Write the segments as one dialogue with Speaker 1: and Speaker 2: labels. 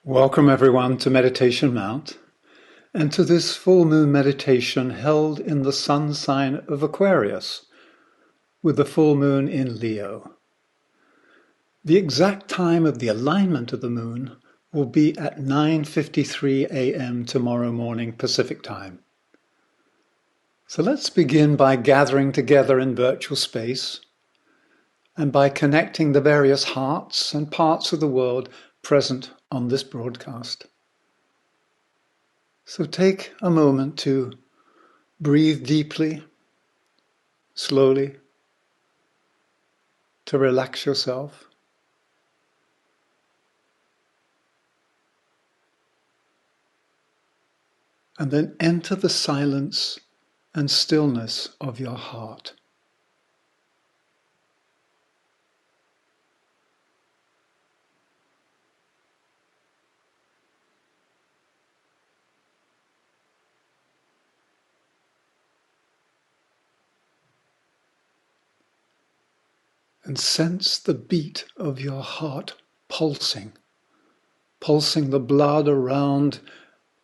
Speaker 1: Welcome everyone to Meditation Mount and to this full moon meditation held in the sun sign of Aquarius with the full moon in Leo. The exact time of the alignment of the moon will be at 9:53 a.m. tomorrow morning Pacific time. So let's begin by gathering together in virtual space and by connecting the various hearts and parts of the world present on this broadcast. So take a moment to breathe deeply, slowly, to relax yourself. And then enter the silence and stillness of your heart. And sense the beat of your heart pulsing the blood around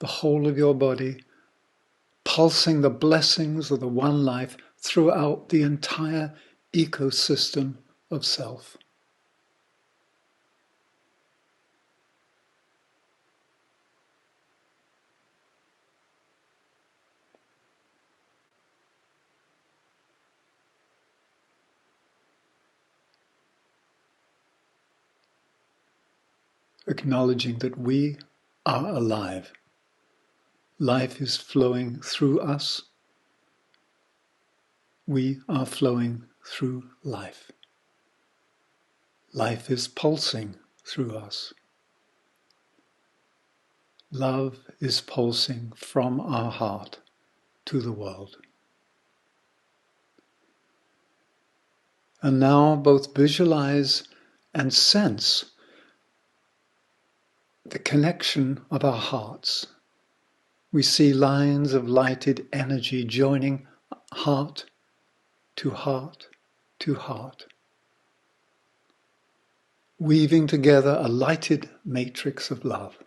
Speaker 1: the whole of your body, pulsing the blessings of the one life throughout the entire ecosystem of self. Acknowledging that we are alive. Life is flowing through us. We are flowing through life. Life is pulsing through us. Love is pulsing from our heart to the world. And now both visualize and sense the connection of our hearts. We see lines of lighted energy joining heart to heart to heart, weaving together a lighted matrix of love.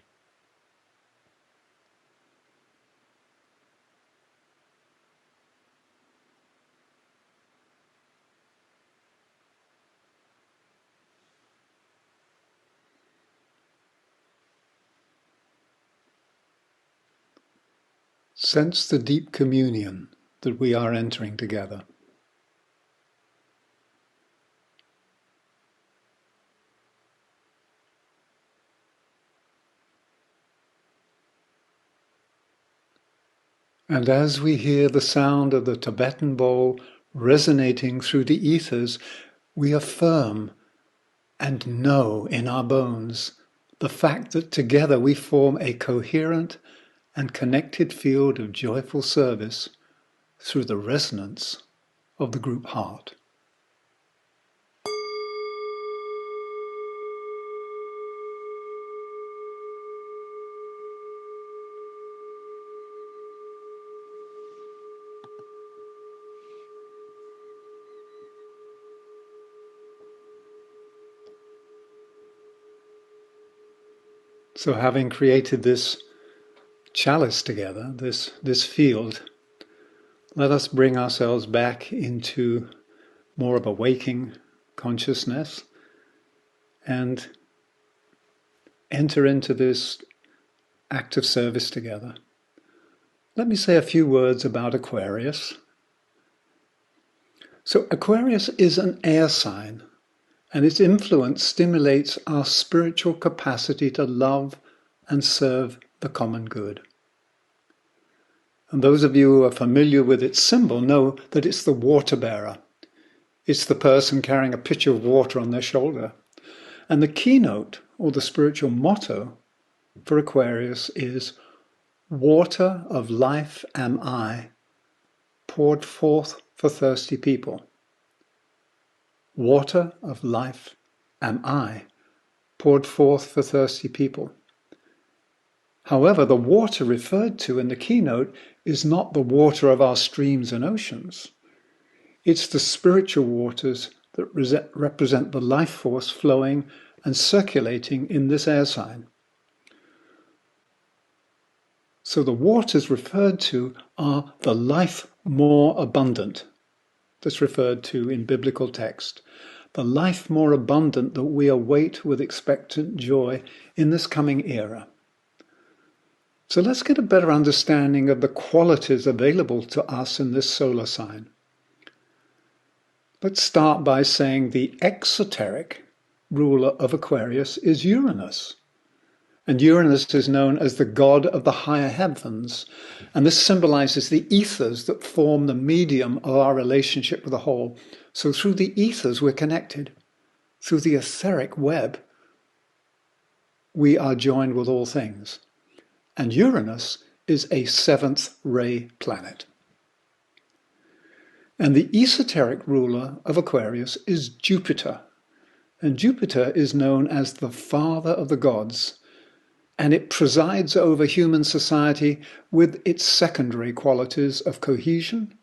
Speaker 1: Sense the deep communion that we are entering together. And as we hear the sound of the Tibetan bowl resonating through the ethers, we affirm and know in our bones the fact that together we form a coherent and connected field of joyful service through the resonance of the group heart. So having created this chalice together, this field, let us bring ourselves back into more of a waking consciousness and enter into this act of service together. Let me say a few words about Aquarius. So Aquarius is an air sign, and its influence stimulates our spiritual capacity to love and serve the common good. And those of you who are familiar with its symbol know that it's the water bearer. It's the person carrying a pitcher of water on their shoulder. And the keynote, or the spiritual motto for Aquarius is, "Water of life am I, poured forth for thirsty people." Water of life am I, poured forth for thirsty people. However, the water referred to in the keynote is not the water of our streams and oceans. It's the spiritual waters that represent the life force flowing and circulating in this air sign. So the waters referred to are the life more abundant that's referred to in biblical text. The life more abundant that we await with expectant joy in this coming era. So let's get a better understanding of the qualities available to us in this solar sign. Let's start by saying the exoteric ruler of Aquarius is Uranus. And Uranus is known as the god of the higher heavens. And this symbolizes the ethers that form the medium of our relationship with the whole. So through the ethers, we're connected. Through the etheric web, we are joined with all things. And Uranus is a seventh ray planet. And the esoteric ruler of Aquarius is Jupiter. And Jupiter is known as the father of the gods. And it presides over human society with its secondary qualities of cohesion,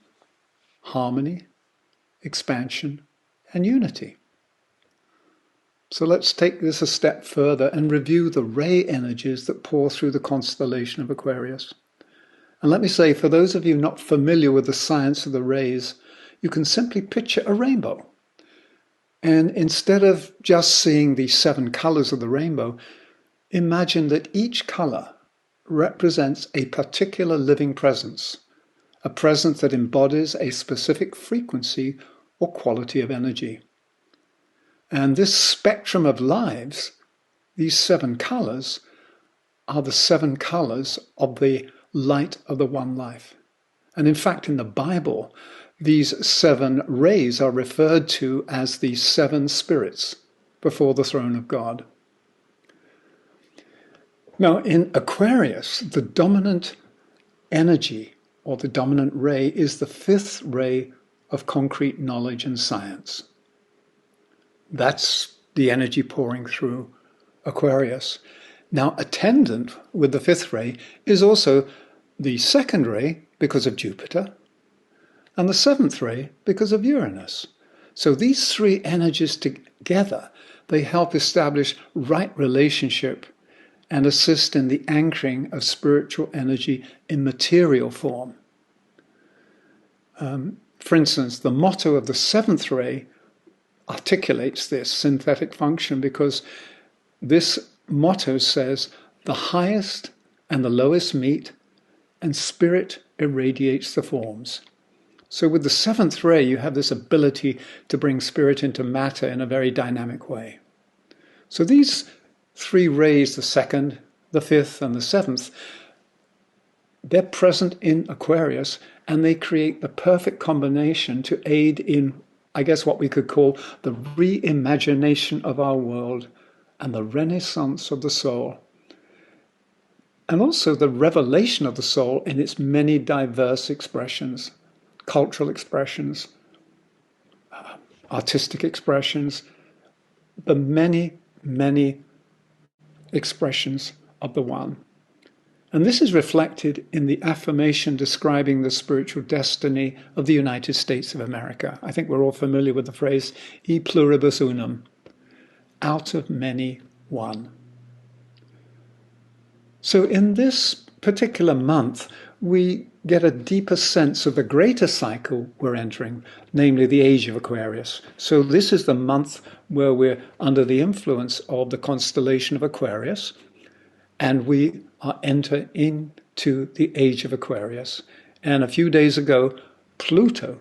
Speaker 1: harmony, expansion, and unity. So let's take this a step further and review the ray energies that pour through the constellation of Aquarius. And let me say, for those of you not familiar with the science of the rays, you can simply picture a rainbow. And instead of just seeing the 7 colors of the rainbow, imagine that each color represents a particular living presence, a presence that embodies a specific frequency or quality of energy. And this spectrum of lives, these 7 colors, are the 7 colors of the light of the one life. And in fact, in the Bible, these 7 rays are referred to as the 7 spirits before the throne of God. Now, in Aquarius, the dominant energy or the dominant ray is the 5th ray of concrete knowledge and science. That's the energy pouring through Aquarius. Now, attendant with the 5th ray is also the 2nd ray because of Jupiter and the 7th ray because of Uranus. So these 3 energies together, they help establish right relationship and assist in the anchoring of spiritual energy in material form. For instance, the motto of the 7th ray articulates this synthetic function because this motto says, the highest and the lowest meet, and spirit irradiates the forms. So with the 7th ray, you have this ability to bring spirit into matter in a very dynamic way. So these 3 rays, the 2nd, the 5th, and the 7th, they're present in Aquarius, and they create the perfect combination to aid in, I guess, what we could call the reimagination of our world and the renaissance of the soul. And also the revelation of the soul in its many diverse expressions, cultural expressions, artistic expressions, the many, many expressions of the one. And this is reflected in the affirmation describing the spiritual destiny of the United States of America. I think we're all familiar with the phrase, e pluribus unum, out of many, one. So in this particular month, we get a deeper sense of the greater cycle we're entering, namely the age of Aquarius. So this is the month where we're under the influence of the constellation of Aquarius, and we are entering into the age of Aquarius. And a few days ago, Pluto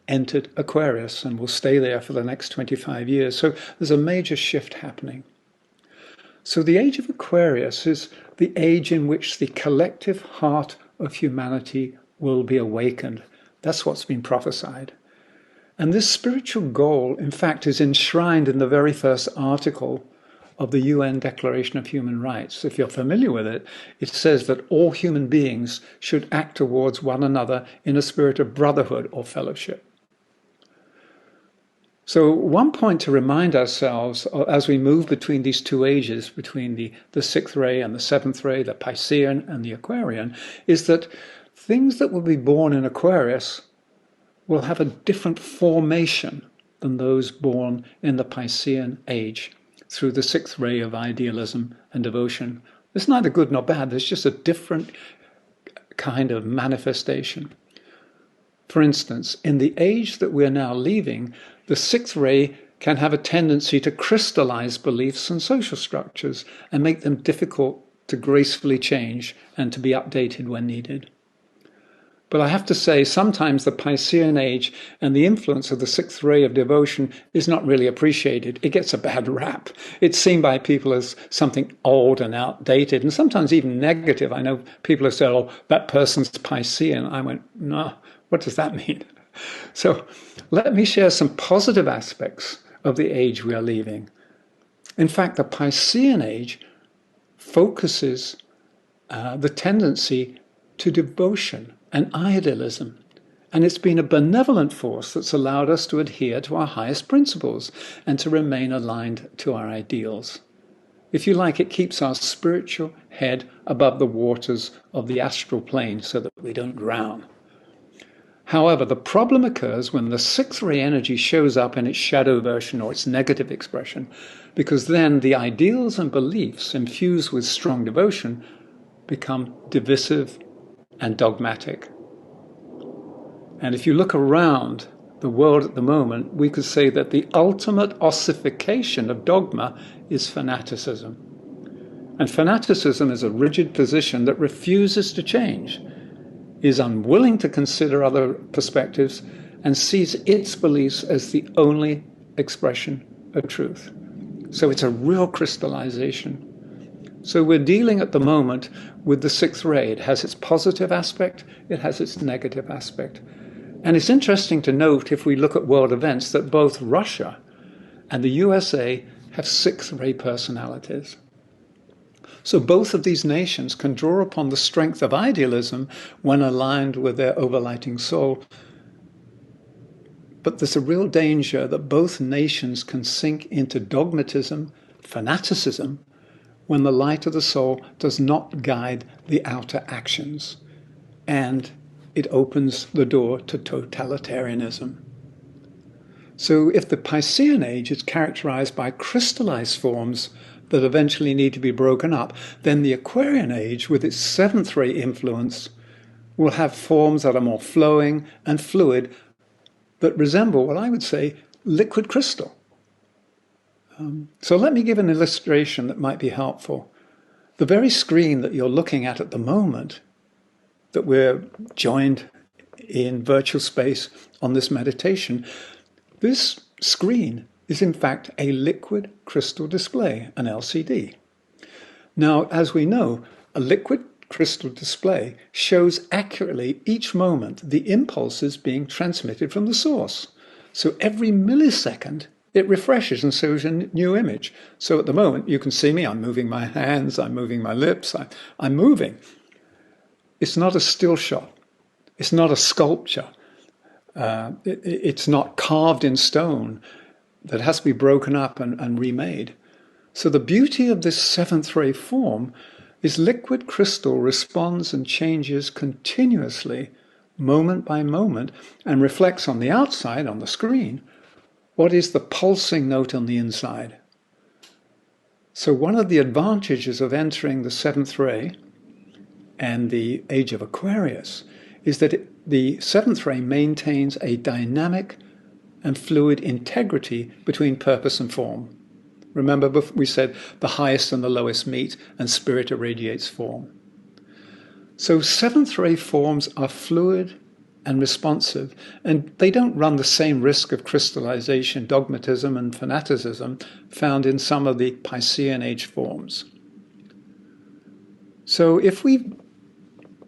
Speaker 1: entered Aquarius and will stay there for the next 25 years. So there's a major shift happening. So the age of Aquarius is the age in which the collective heart of humanity will be awakened. That's what's been prophesied. And this spiritual goal, in fact, is enshrined in the very first article of the UN Declaration of Human Rights. If you're familiar with it, it says that all human beings should act towards one another in a spirit of brotherhood or fellowship. So one point to remind ourselves as we move between these 2 ages, between the 6th ray and the 7th ray, the Piscean and the Aquarian, is that things that will be born in Aquarius will have a different formation than those born in the Piscean age through the 6th ray of idealism and devotion. It's neither good nor bad, there's just a different kind of manifestation. For instance, in the age that we're now leaving, the sixth ray can have a tendency to crystallize beliefs and social structures and make them difficult to gracefully change and to be updated when needed. But I have to say, sometimes the Piscean age and the influence of the sixth ray of devotion is not really appreciated. It gets a bad rap. It's seen by people as something old and outdated, and sometimes even negative. I know people have said, oh, that person's Piscean. I went, no, what does that mean? So let me share some positive aspects of the age we are leaving. In fact, the Piscean age focuses the tendency to devotion and idealism. And it's been a benevolent force that's allowed us to adhere to our highest principles and to remain aligned to our ideals. If you like, it keeps our spiritual head above the waters of the astral plane so that we don't drown. However, the problem occurs when the sixth ray energy shows up in its shadow version or its negative expression, because then the ideals and beliefs infused with strong devotion become divisive and dogmatic. And if you look around the world at the moment, we could say that the ultimate ossification of dogma is fanaticism. And fanaticism is a rigid position that refuses to change, is unwilling to consider other perspectives, and sees its beliefs as the only expression of truth. So it's a real crystallization. So we're dealing at the moment with the sixth ray. It has its positive aspect, it has its negative aspect. And it's interesting to note, if we look at world events, that both Russia and the USA have sixth ray personalities. So both of these nations can draw upon the strength of idealism when aligned with their overlighting soul. But there's a real danger that both nations can sink into dogmatism, fanaticism, when the light of the soul does not guide the outer actions, and it opens the door to totalitarianism. So if the Piscean age is characterized by crystallized forms that eventually need to be broken up, then the Aquarian age, with its seventh ray influence, will have forms that are more flowing and fluid, that resemble what I would say liquid crystal. So let me give an illustration that might be helpful. The very screen that you're looking at the moment, that we're joined in virtual space on this meditation, this screen is in fact a liquid crystal display, an LCD. Now, as we know, a liquid crystal display shows accurately each moment the impulses being transmitted from the source. So every millisecond, it refreshes and shows a new image. So at the moment, you can see me, I'm moving my hands, I'm moving my lips, I'm moving. It's not a still shot. It's not a sculpture. It's not carved in stone that has to be broken up and remade. So the beauty of this seventh ray form is liquid crystal responds and changes continuously, moment by moment, and reflects on the outside, on the screen, what is the pulsing note on the inside. So one of the advantages of entering the seventh ray and the age of Aquarius is that the seventh ray maintains a dynamic and fluid integrity between purpose and form. Remember, we said the highest and the lowest meet, and spirit irradiates form. So seventh ray forms are fluid and responsive, and they don't run the same risk of crystallization, dogmatism, and fanaticism found in some of the Piscean age forms. So if we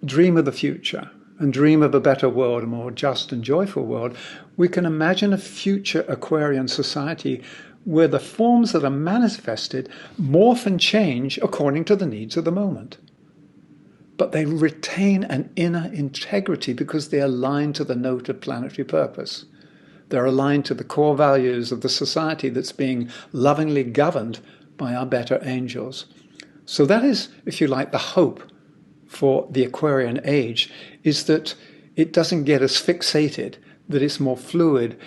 Speaker 1: dream of the future and dream of a better world, a more just and joyful world, we can imagine a future Aquarian society where the forms that are manifested morph and change according to the needs of the moment. But they retain an inner integrity because they align to the note of planetary purpose. They're aligned to the core values of the society that's being lovingly governed by our better angels. So that is, if you like, the hope for the Aquarian age, is that it doesn't get us fixated, that it's more fluid.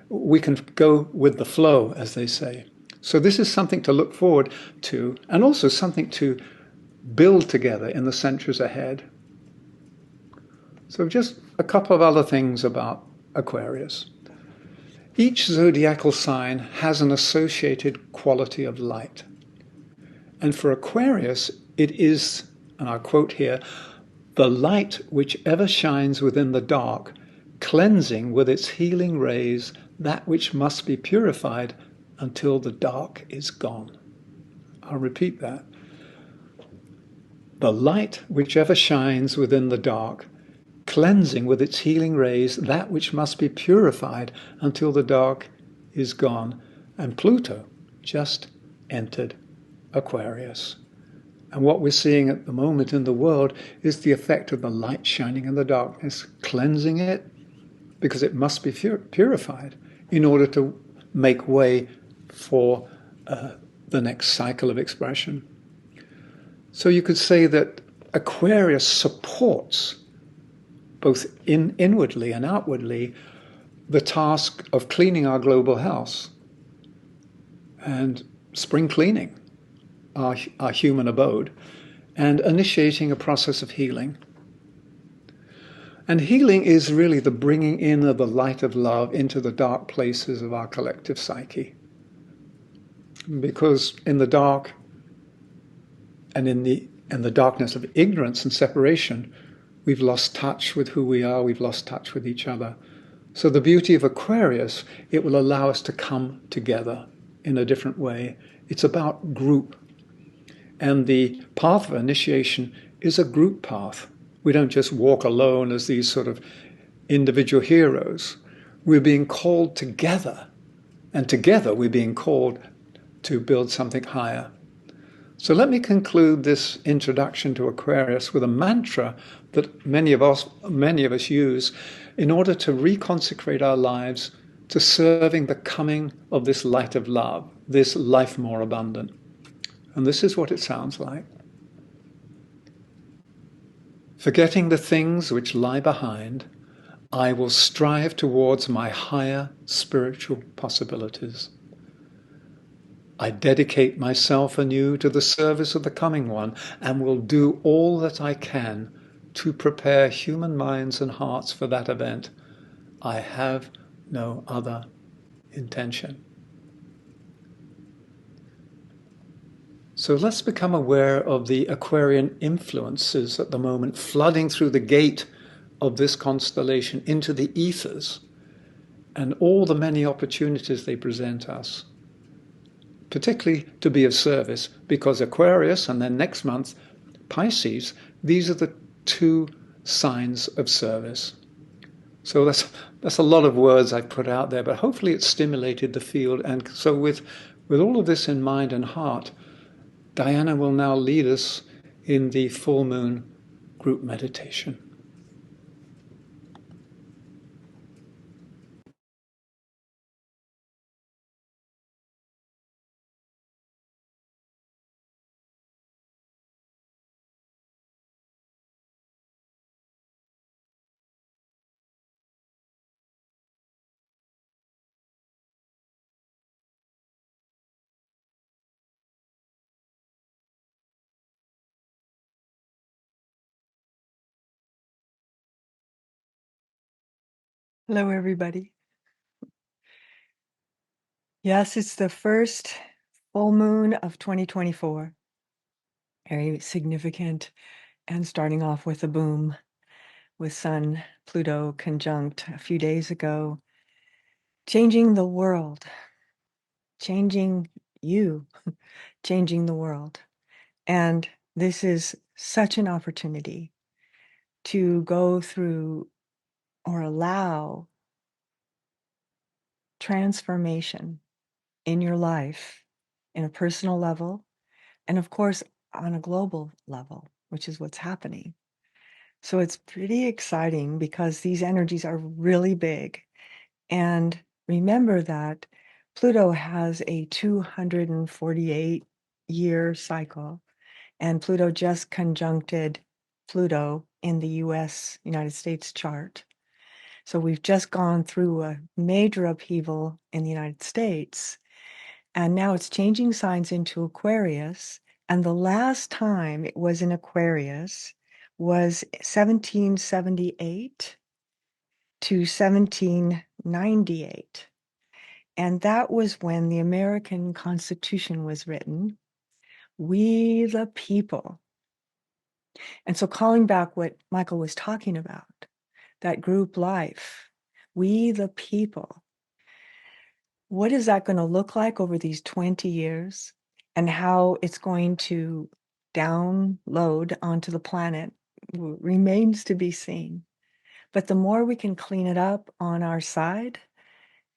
Speaker 1: We can go with the flow, as they say. So this is something to look forward to, and also something to build together in the centuries ahead. So just a couple of other things about Aquarius. Each zodiacal sign has an associated quality of light. And for Aquarius, it is, and I'll quote here, the light which ever shines within the dark, cleansing with its healing rays that which must be purified until the dark is gone. I'll repeat that. The light which ever shines within the dark, cleansing with its healing rays that which must be purified until the dark is gone. And Pluto just entered Aquarius. And what we're seeing at the moment in the world is the effect of the light shining in the darkness, cleansing it, because it must be purified in order to make way for the next cycle of expression. So you could say that Aquarius supports, both inwardly and outwardly, the task of cleaning our global house and spring cleaning our human abode, and initiating a process of healing. And healing is really the bringing in of the light of love into the dark places of our collective psyche. Because in the dark and in the darkness of ignorance and separation, we've lost touch with who we are, we've lost touch with each other. So the beauty of Aquarius, it will allow us to come together in a different way. It's about group. And the path of initiation is a group path. We don't just walk alone as these sort of individual heroes. We're being called together. And together we're being called to build something higher. So let me conclude this introduction to Aquarius with a mantra that many of us use in order to reconsecrate our lives to serving the coming of this light of love, this life more abundant. And this is what it sounds like. Forgetting the things which lie behind, I will strive towards my higher spiritual possibilities. I dedicate myself anew to the service of the coming one and will do all that I can to prepare human minds and hearts for that event. I have no other intention. So let's become aware of the Aquarian influences at the moment flooding through the gate of this constellation into the ethers and all the many opportunities they present us, particularly to be of service, because Aquarius and then next month Pisces, these are the two signs of service. So that's a lot of words I've put out there, but hopefully it's stimulated the field. And so with all of this in mind and heart, Diana will now lead us in the full moon group meditation.
Speaker 2: Hello, everybody. Yes, it's the first full moon of 2024. Very significant, and starting off with a boom with Sun Pluto conjunct a few days ago, changing the world, changing you, changing the world. And this is such an opportunity to go through or allow transformation in your life in a personal level, and of course, on a global level, which is what's happening. So it's pretty exciting because these energies are really big. And remember that Pluto has a 248-year cycle, and Pluto just conjuncted Pluto in the United States chart. So we've just gone through a major upheaval in the United States, and now it's changing signs into Aquarius. And the last time it was in Aquarius was 1778 to 1798. And that was when the American Constitution was written. We the people. And so calling back what Michael was talking about, that group life, we the people. What is that going to look like over these 20 years and how it's going to download onto the planet remains to be seen. But the more we can clean it up on our side,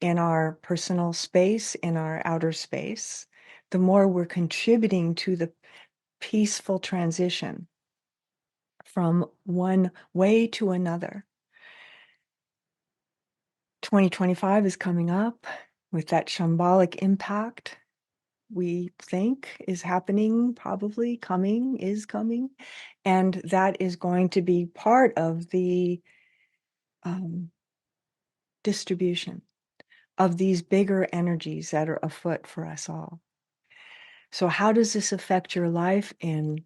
Speaker 2: in our personal space, in our outer space, the more we're contributing to the peaceful transition from one way to another. 2025 is coming up with that shambolic impact we think is happening, probably coming, is coming. And that is going to be part of the distribution of these bigger energies that are afoot for us all. So how does this affect your life in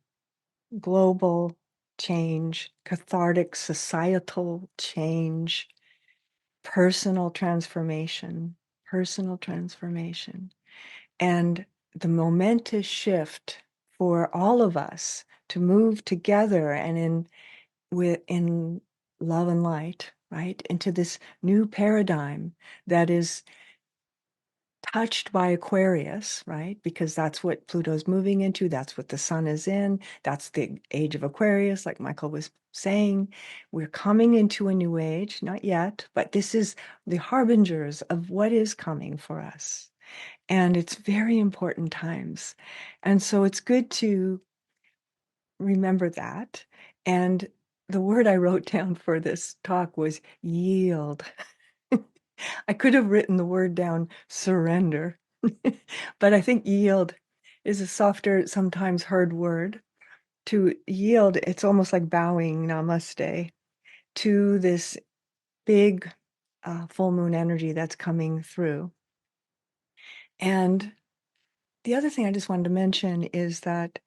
Speaker 2: global change, cathartic societal change, personal transformation, and the momentous shift for all of us to move together and in love and light, right, into this new paradigm that is touched by Aquarius, right? Because that's what Pluto's moving into. That's what the sun is in. That's the age of Aquarius, like Michael was saying. We're coming into a new age, not yet, but this is the harbingers of what is coming for us. And it's very important times. And so it's good to remember that. And the word I wrote down for this talk was yield. I could have written the word down surrender, but I think yield is a softer, sometimes heard word. To yield, it's almost like bowing namaste to this big full moon energy that's coming through. And the other thing I just wanted to mention is that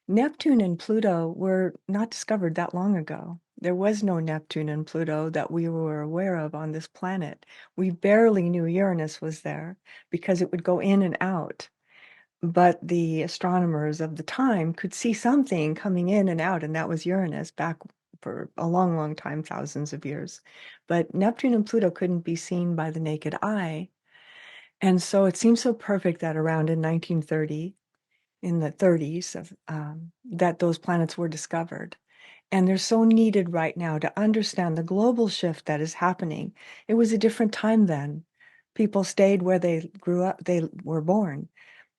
Speaker 2: Neptune and Pluto were not discovered that long ago. There was no Neptune and Pluto that we were aware of on this planet. We barely knew Uranus was there because it would go in and out. But the astronomers of the time could see something coming in and out, and that was Uranus back for a long, long time, thousands of years. But Neptune and Pluto couldn't be seen by the naked eye. And so it seems so perfect that around in 1930, in the 30s of that those planets were discovered. And they're so needed right now to understand the global shift that is happening. It was a different time then. People stayed where they grew up, they were born.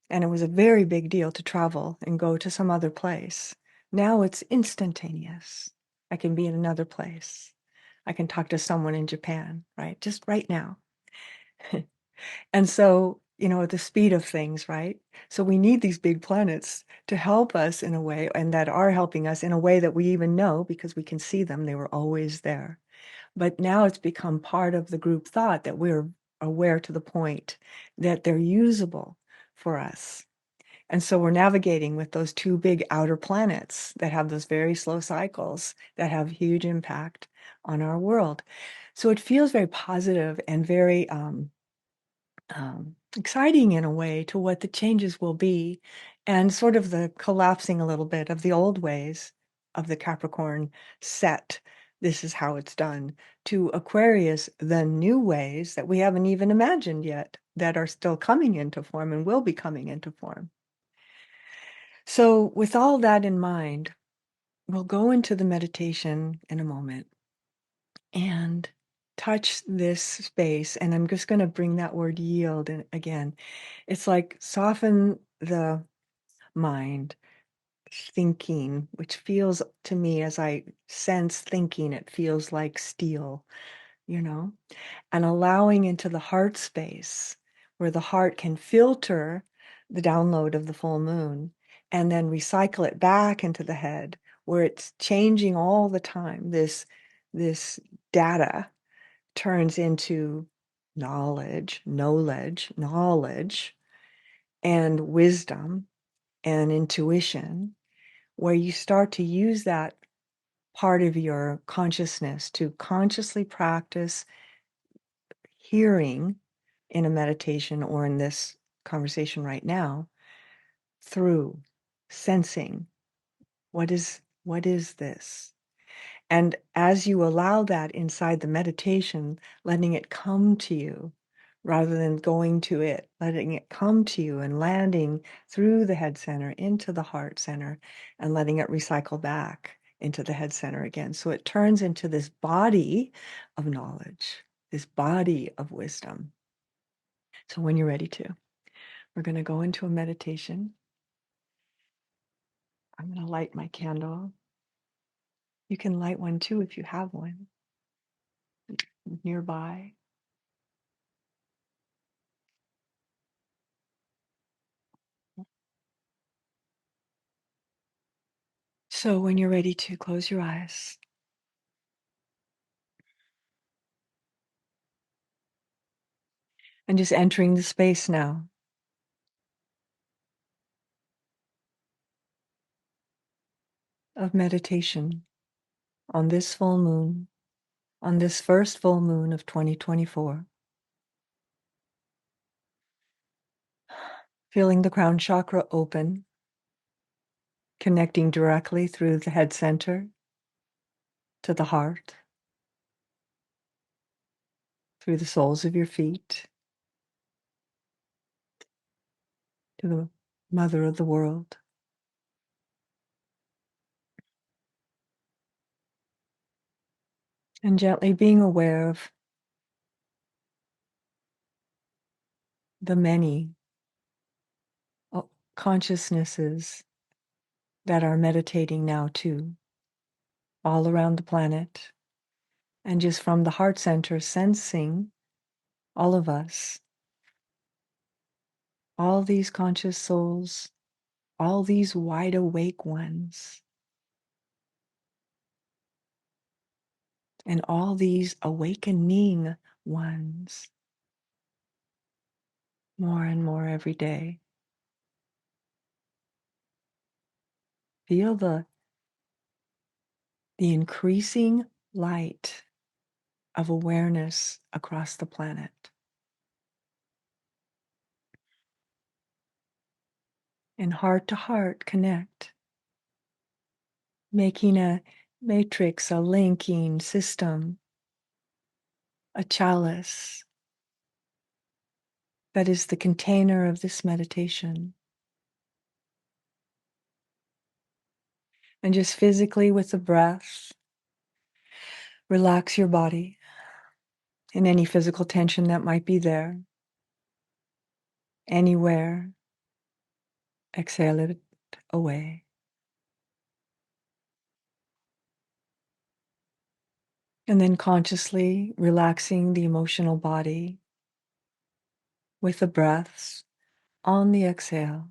Speaker 2: And it was a very big deal to travel and go to some other place. Now it's instantaneous. I can be in another place. I can talk to someone in Japan, right? Just right now. And so, the speed of things, right? So we need these big planets to help us in a way, and that are helping us in a way that we even know because we can see them. They were always there. But now it's become part of the group thought that we're aware to the point that they're usable for us. And so we're navigating with those two big outer planets that have those very slow cycles that have huge impact on our world. So it feels very positive and very exciting in a way to what the changes will be, and sort of the collapsing a little bit of the old ways of the Capricorn set. This is how it's done, to Aquarius, the new ways that we haven't even imagined yet that are still coming into form and will be coming into form. So with all that in mind, we'll go into the meditation in a moment and touch this space. And I'm just going to bring that word yield in again. It's like soften the mind, thinking, which feels to me, as I sense thinking, it feels like steel, and allowing into the heart space where the heart can filter the download of the full moon and then recycle it back into the head where it's changing all the time. This data turns into knowledge, and wisdom and intuition, where you start to use that part of your consciousness to consciously practice hearing in a meditation or in this conversation right now through sensing what is this. And as you allow that inside the meditation, letting it come to you rather than going to it, letting it come to you and landing through the head center into the heart center and letting it recycle back into the head center again. So it turns into this body of knowledge, this body of wisdom. So when you're ready to, we're going to go into a meditation. I'm going to light my candle. You can light one too if you have one nearby. So when you're ready to close your eyes, and just entering the space now of meditation on this full moon, on this first full moon of 2024, feeling the crown chakra open, connecting directly through the head center to the heart, through the soles of your feet, to the mother of the world. And gently being aware of the many consciousnesses that are meditating now too, all around the planet. And just from the heart center, sensing all of us, all these conscious souls, all these wide awake ones, and all these awakening ones, more and more every day. Feel the increasing light of awareness across the planet. And heart to heart connect, making a matrix, a linking system, a chalice that is the container of this meditation. And just physically with the breath, relax your body and any physical tension that might be there. Anywhere, exhale it away. And then consciously relaxing the emotional body with the breaths on the exhale.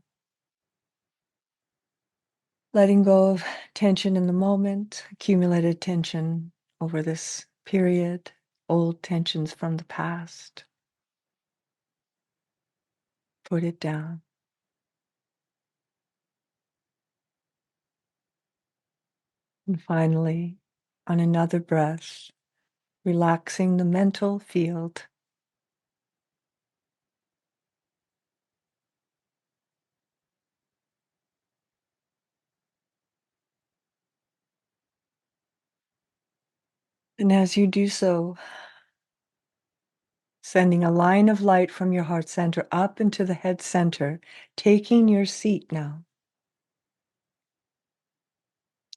Speaker 2: Letting go of tension in the moment, accumulated tension over this period, old tensions from the past. Put it down. And finally, on another breath, relaxing the mental field. And as you do so, sending a line of light from your heart center up into the head center, taking your seat now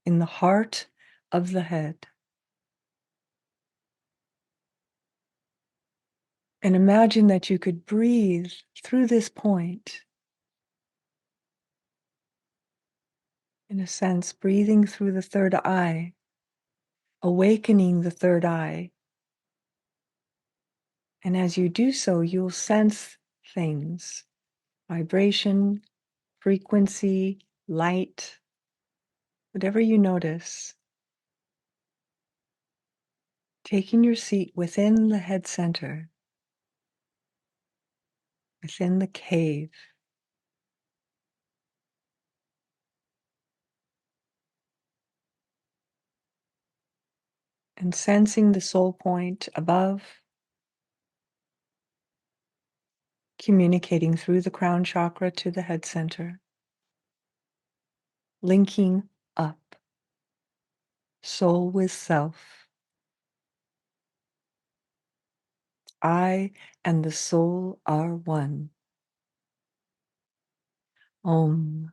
Speaker 2: in the heart of the head. And imagine that you could breathe through this point. In a sense, breathing through the third eye, awakening the third eye. And as you do so, you'll sense things, vibration, frequency, light, whatever you notice. Taking your seat within the head center, within the cave. and sensing the soul point above, communicating through the crown chakra to the head center, linking up soul with self. I and the soul are one. Om.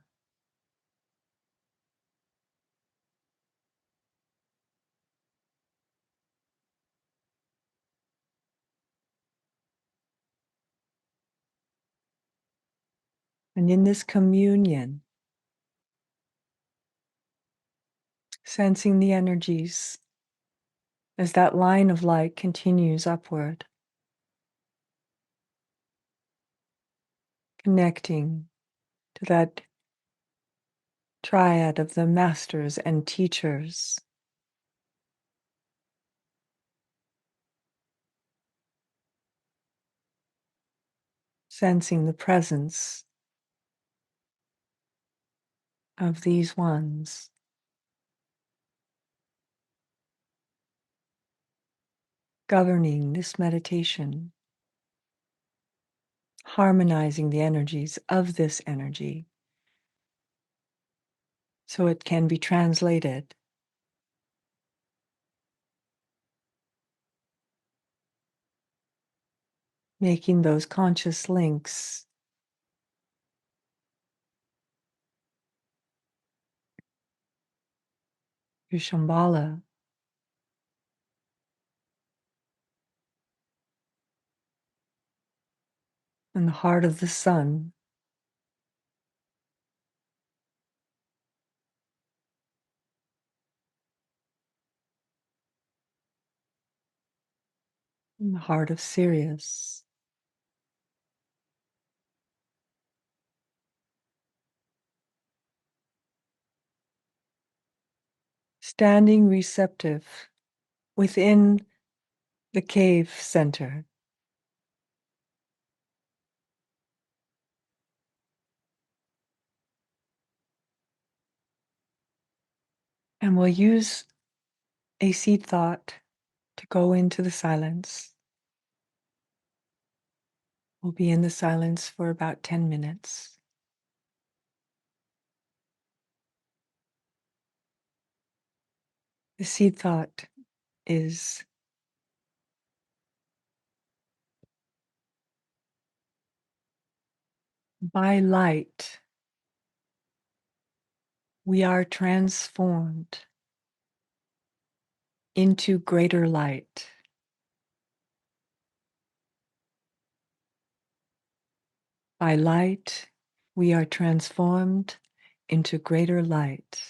Speaker 2: And in this communion, sensing the energies as that line of light continues upward, connecting to that triad of the masters and teachers, sensing the presence of these ones, governing this meditation, harmonizing the energies of this energy so it can be translated, making those conscious links to Shambhala, and the heart of the sun, and the heart of Sirius. Standing receptive within the cave center. And we'll use a seed thought to go into the silence. We'll be in the silence for about 10 minutes. The seed thought is by light, we are transformed into greater light. By light, we are transformed into greater light.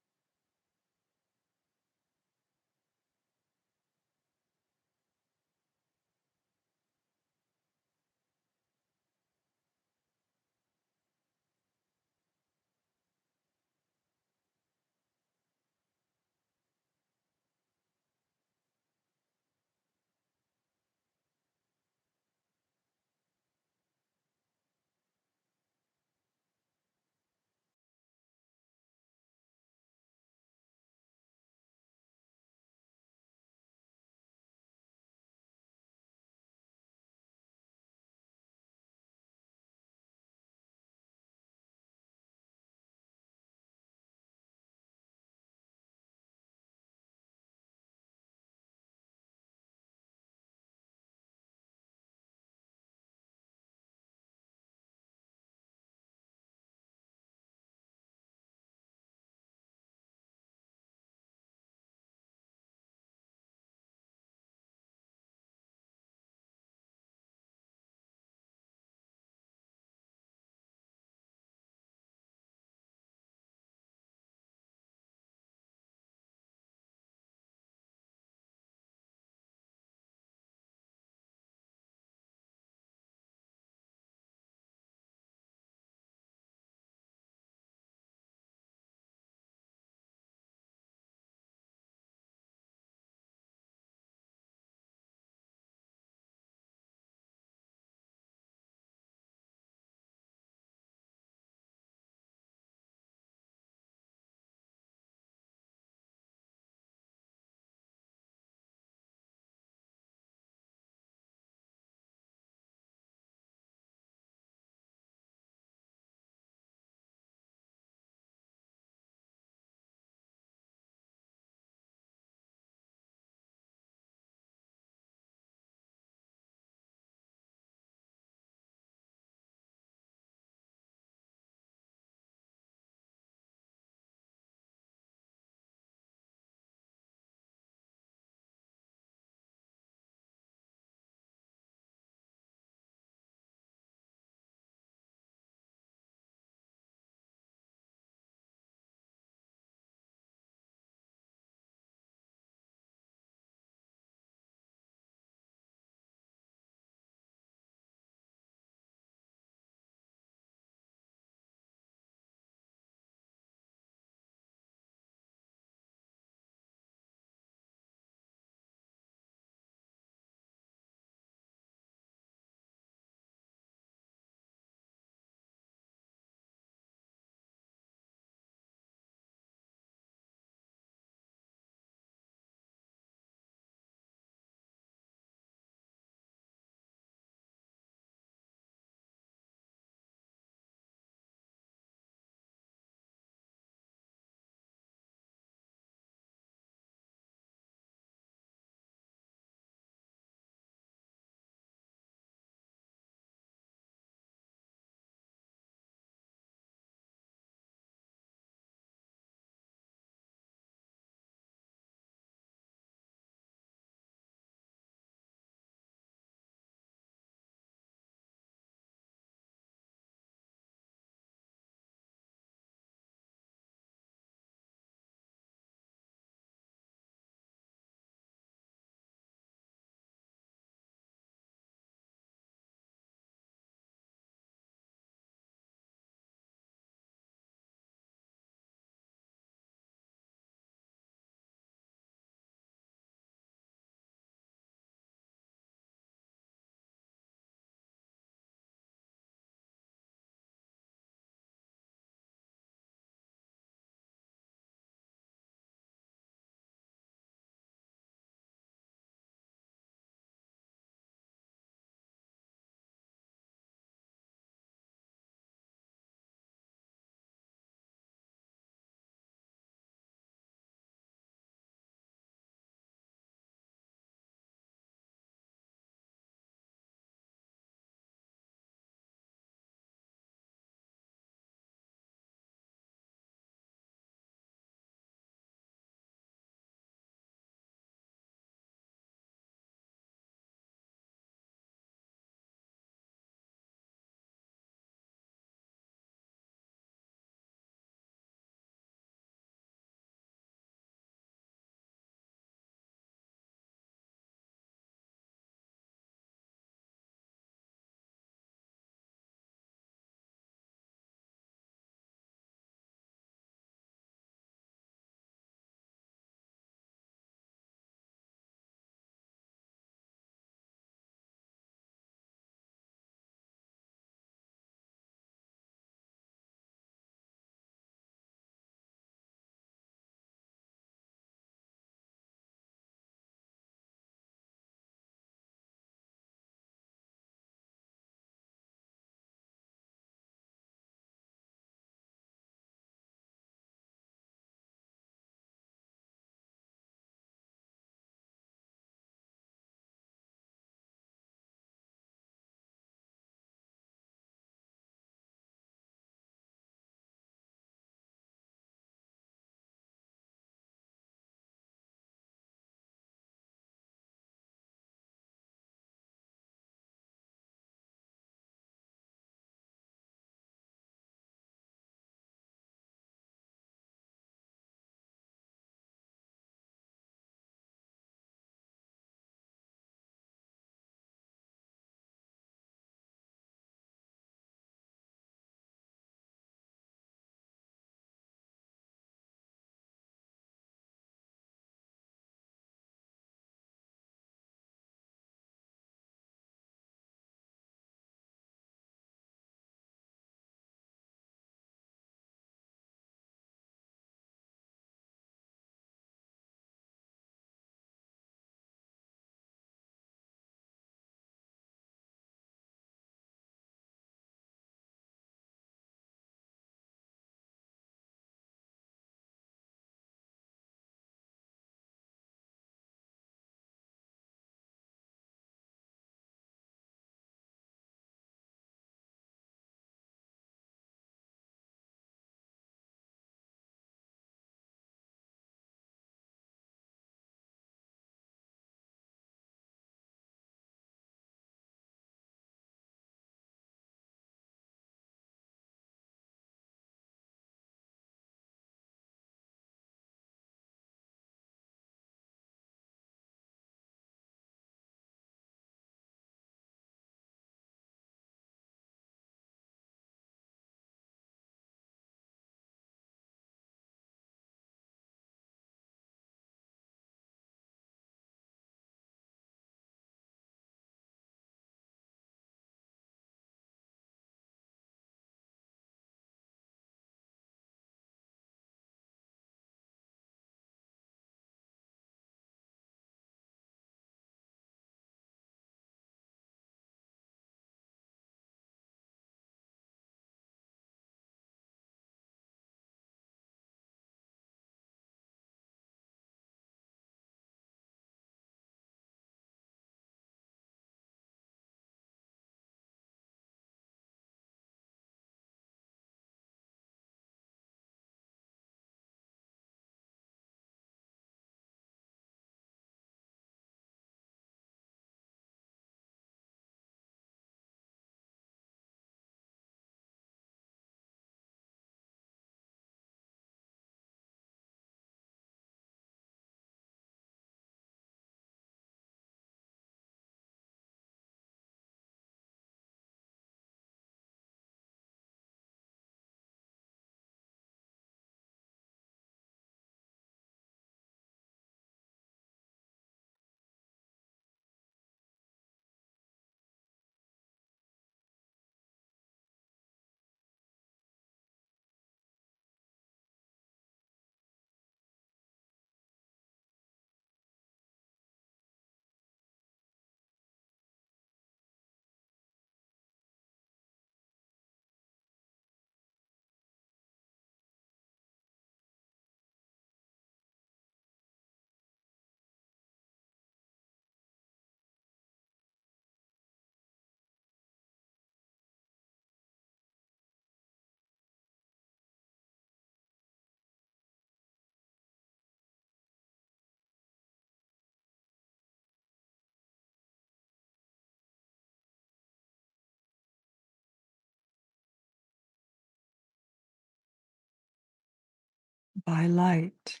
Speaker 2: by light.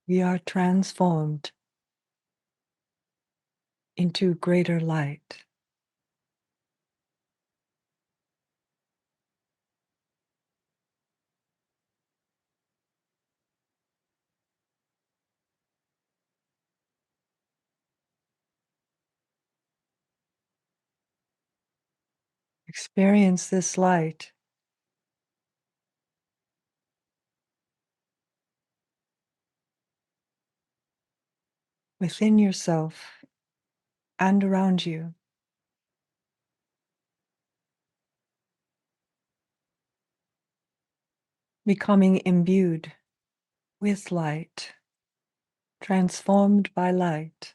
Speaker 2: We are transformed into greater light. Experience this light within yourself and around you. Becoming imbued with light, transformed by light.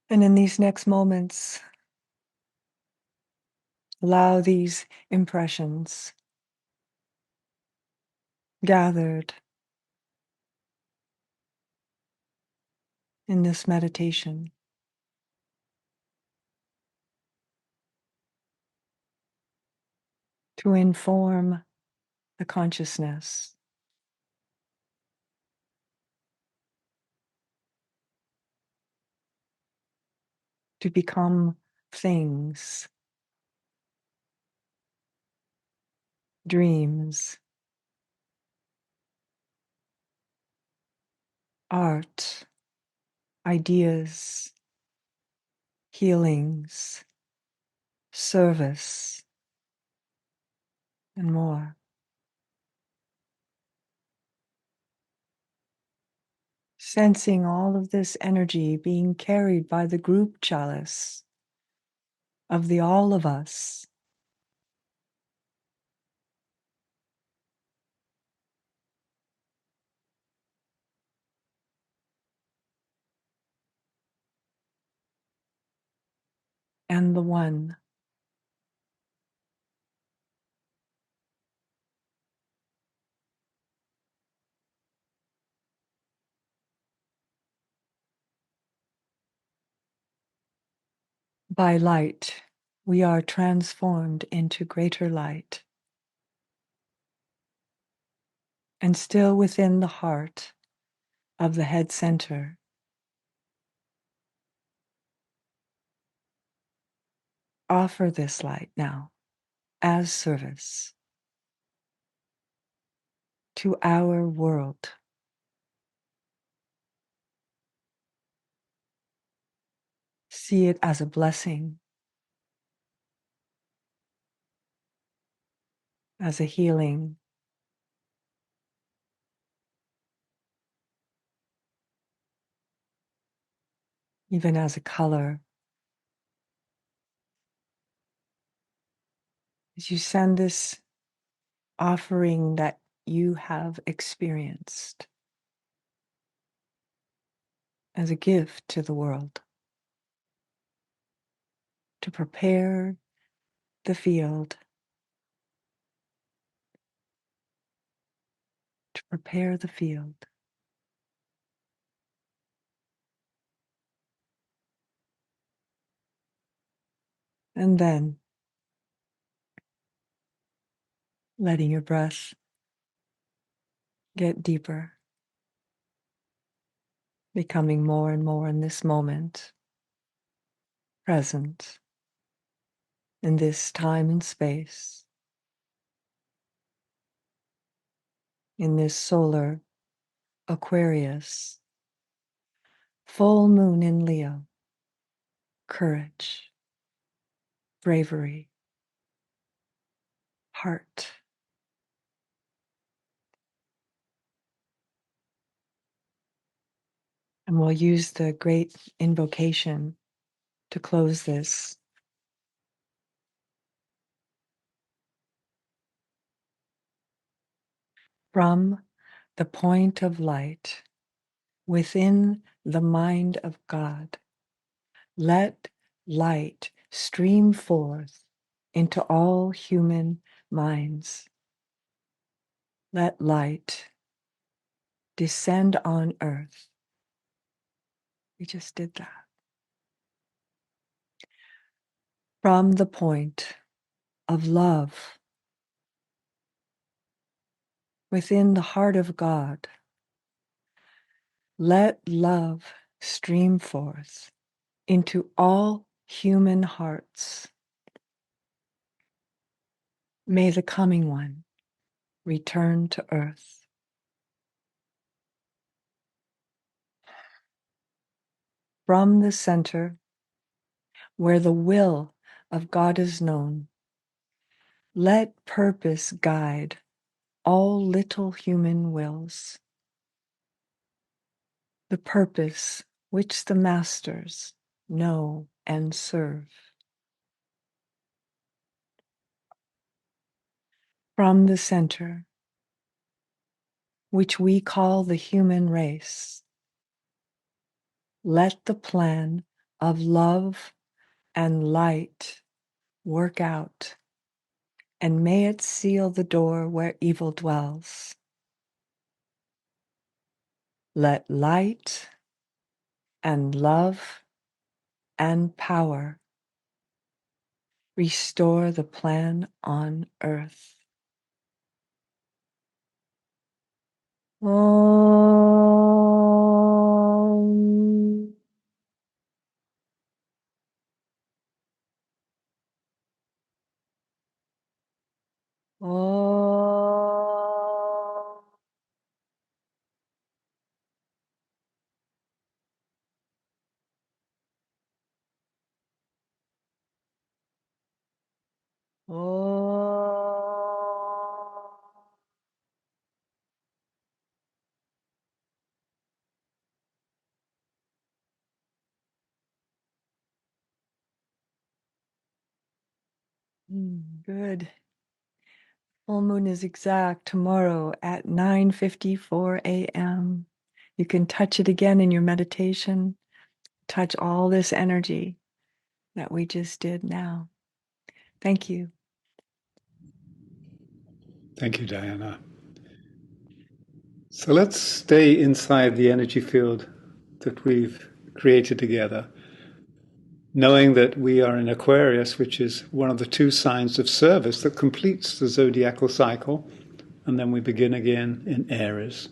Speaker 2: And in these next moments, allow these impressions gathered in this meditation to inform the consciousness, to become things, dreams, art, ideas, healings, service, and more. Sensing all of this energy being carried by the group chalice of the all of us, and the one. By light, we are transformed into greater light. And still within the heart of the head center, offer this light now as service to our world. See it as a blessing, as a healing, even as a color. As you send this offering that you have experienced as a gift to the world, to prepare the field, to prepare the field. And then letting your breath get deeper, becoming more and more in this moment, present in this time and space, in this solar Aquarius, full moon in Leo, courage, bravery, heart. And we'll use the great invocation to close this. From the point of light within the mind of God, let light stream forth into all human minds. Let light descend on earth. We just did that. From the point of love within the heart of God, let love stream forth into all human hearts. May the coming one return to earth. From the center, where the will of God is known, let purpose guide all little human wills. The purpose which the masters know and serve. From the center, which we call the human race, let the plan of love and light work out, and may it seal the door where evil dwells. Let light and love and power restore the plan on earth. Om. Om. Om. Good. Full moon is exact tomorrow at 9:54 a.m. You can touch it again in your meditation. Touch all this energy that we just did now. Thank you.
Speaker 1: Thank you, Diana. So let's stay inside the energy field that we've created together, knowing that we are in Aquarius, which is one of the two signs of service that completes the zodiacal cycle, and then we begin again in Aries.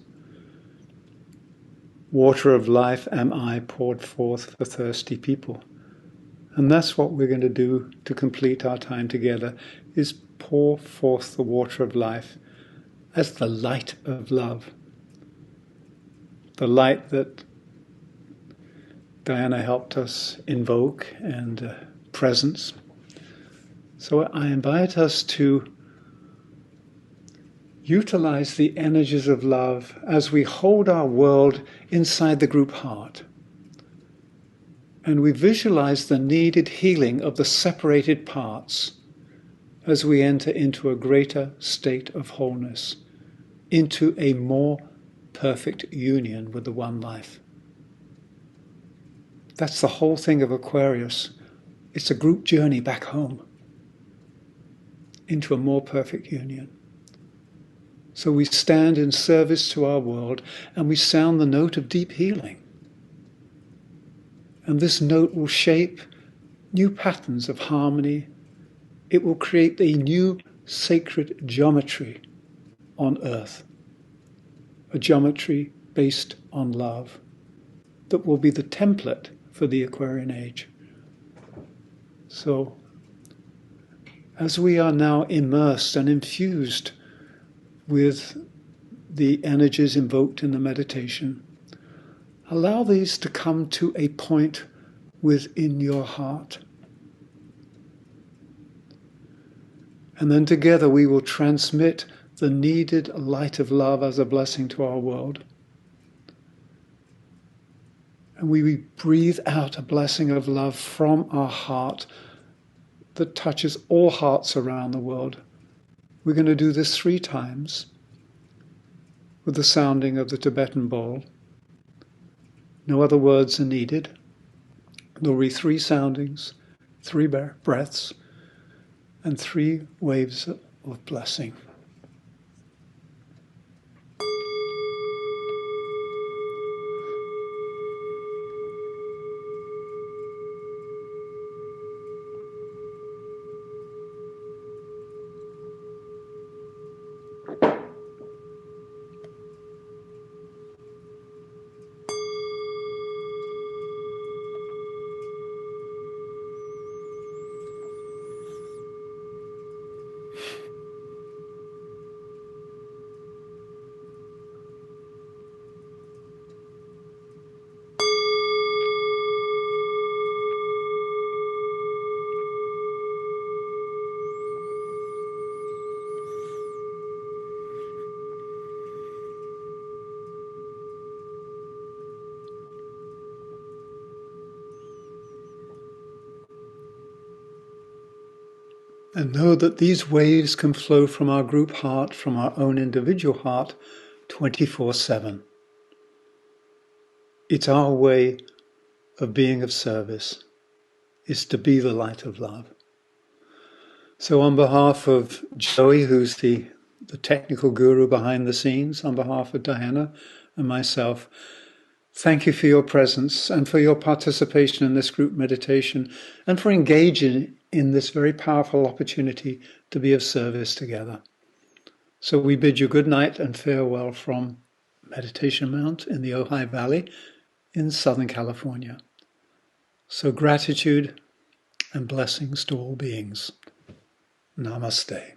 Speaker 1: Water of life am I poured forth for thirsty people. And that's what we're going to do to complete our time together, is pour forth the water of life as the light of love. The light that Diana helped us invoke and presence. So I invite us to utilize the energies of love as we hold our world inside the group heart. And we visualize the needed healing of the separated parts as we enter into a greater state of wholeness, into a more perfect union with the one life. That's the whole thing of Aquarius. It's a group journey back home into a more perfect union. So we stand in service to our world and we sound the note of deep healing. And this note will shape new patterns of harmony. It will create a new sacred geometry on earth, a geometry based on love that will be the template for the Aquarian age. So, as we are now immersed and infused with the energies invoked in the meditation, allow these to come to a point within your heart. And then together we will transmit the needed light of love as a blessing to our world. And we breathe out a blessing of love from our heart that touches all hearts around the world. We're going to do this 3 times with the sounding of the Tibetan bowl. No other words are needed. There'll be 3 soundings, 3 breaths, and 3 waves of blessing. And know that these waves can flow from our group heart, from our own individual heart, 24/7. It's our way of being of service, is to be the light of love. So on behalf of Joey, who's the technical guru behind the scenes, on behalf of Diana and myself, thank you for your presence and for your participation in this group meditation and for engaging in this very powerful opportunity to be of service together. So we bid you good night and farewell from Meditation Mount in the Ojai Valley in Southern California. So gratitude and blessings to all beings. Namaste.